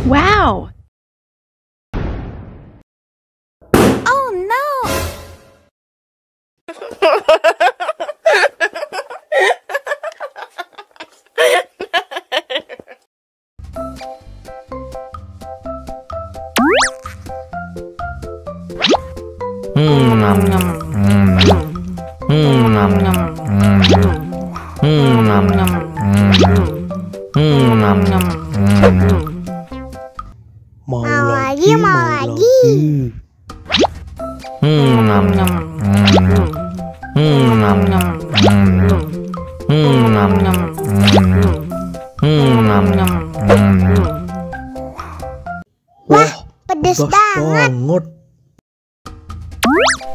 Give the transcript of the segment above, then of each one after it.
Wow! Oh no! Mau lagi. Wah, pedes banget.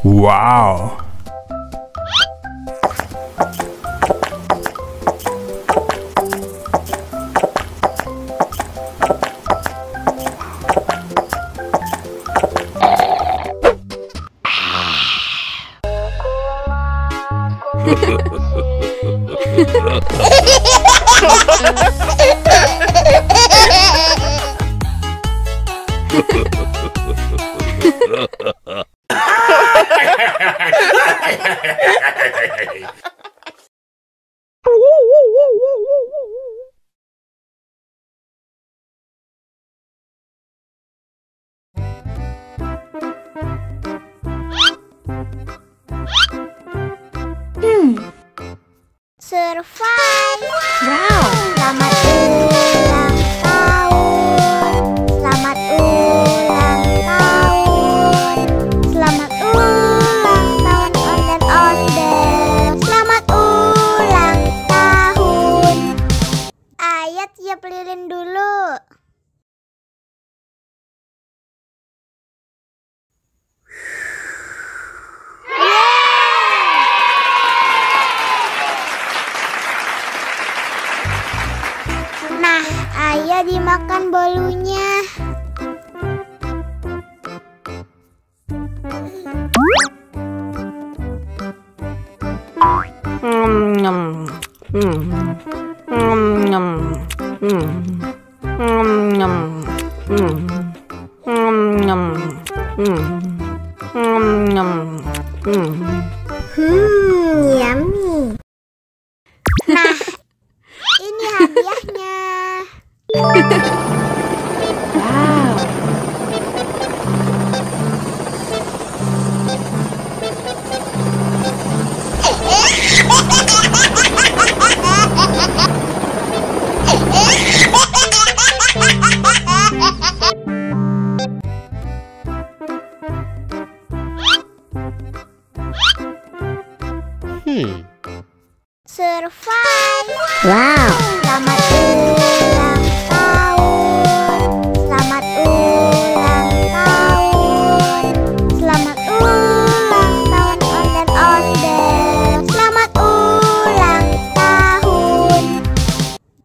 Wow! Survive! Wow! Selamat ulang tahun. Selamat ulang tahun. Selamat ulang tahun ondel-ondel. Selamat ulang tahun. Ayat tiup lilin dulu. Nah, ayo dimakan bolunya. Yummy. Nah, ini hadiahnya. Wow! Survive! Wow! Selamat ulang tahun. Selamat ulang tahun. Selamat ulang tahun ondel-ondel. Selamat ulang tahun.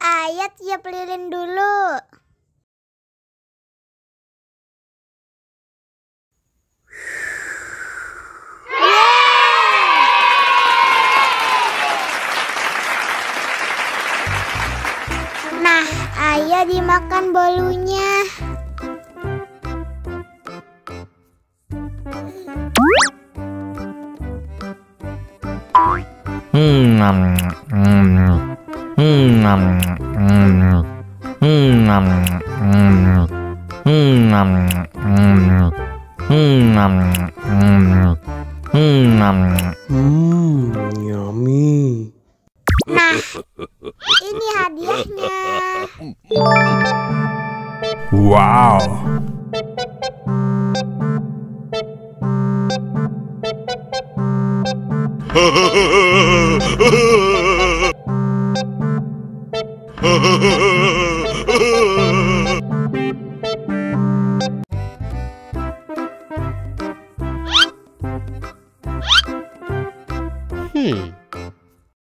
Ayat tiup lilin dulu. Nah, ayo dimakan bolunya. Yummy. Nah, ini hadiahnya. Wow!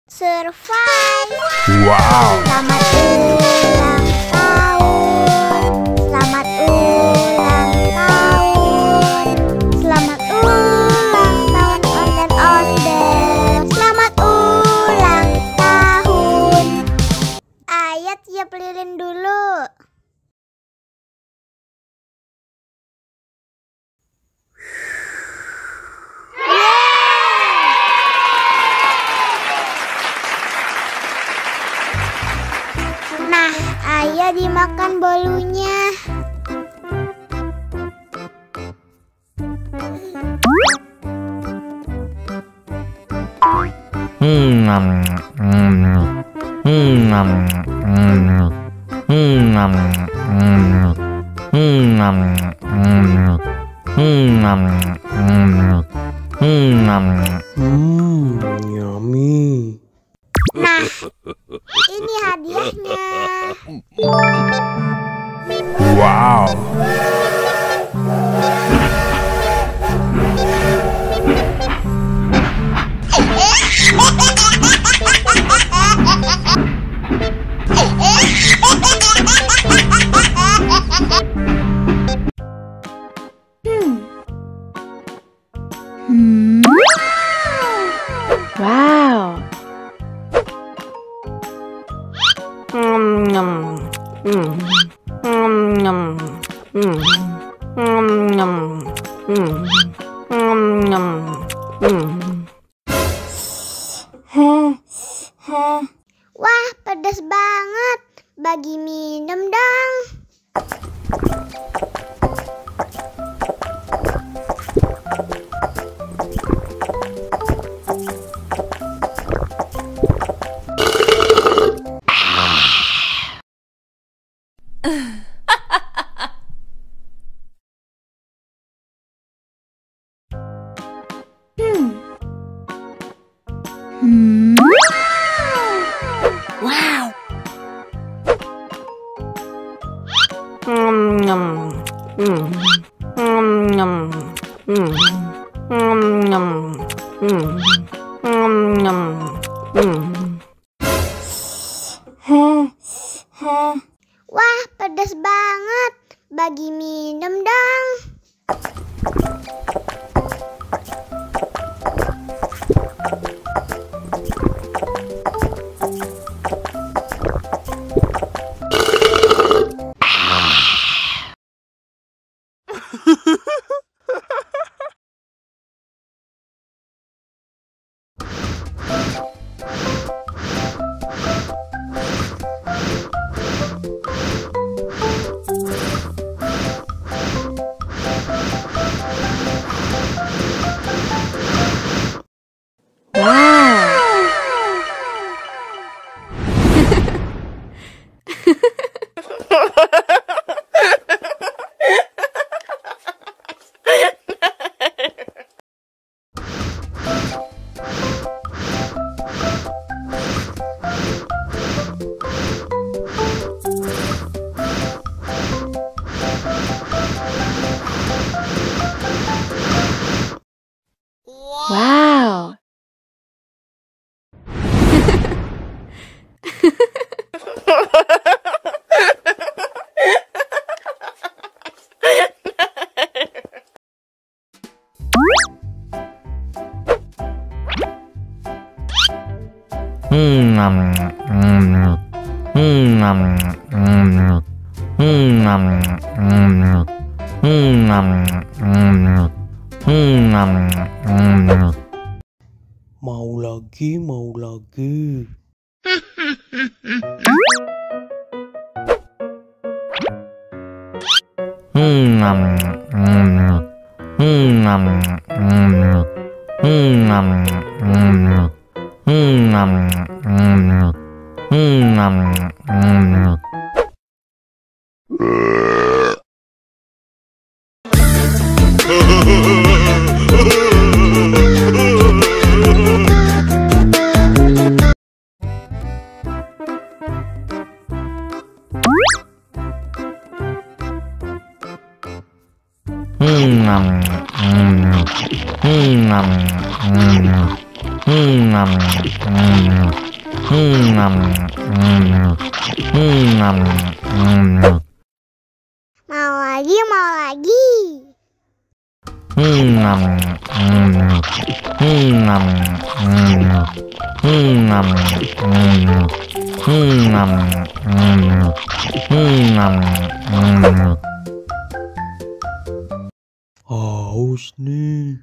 Survive! Wow! Selamat ulang tahun. Selamat ulang tahun. Selamat ulang tahun ondel-ondel. Selamat ulang tahun. Ayat tiup lilin dulu. dong bolunya. Yummy. Nah, ini hadiahnya. Wow. Wow. Wah, pedas banget. Bagi minum dong. Wow. Wah, pedas banget. Bagi minum dong. Wow. Mau lagi, mau lagi. Mau lagi, mau lagi. Haus nih.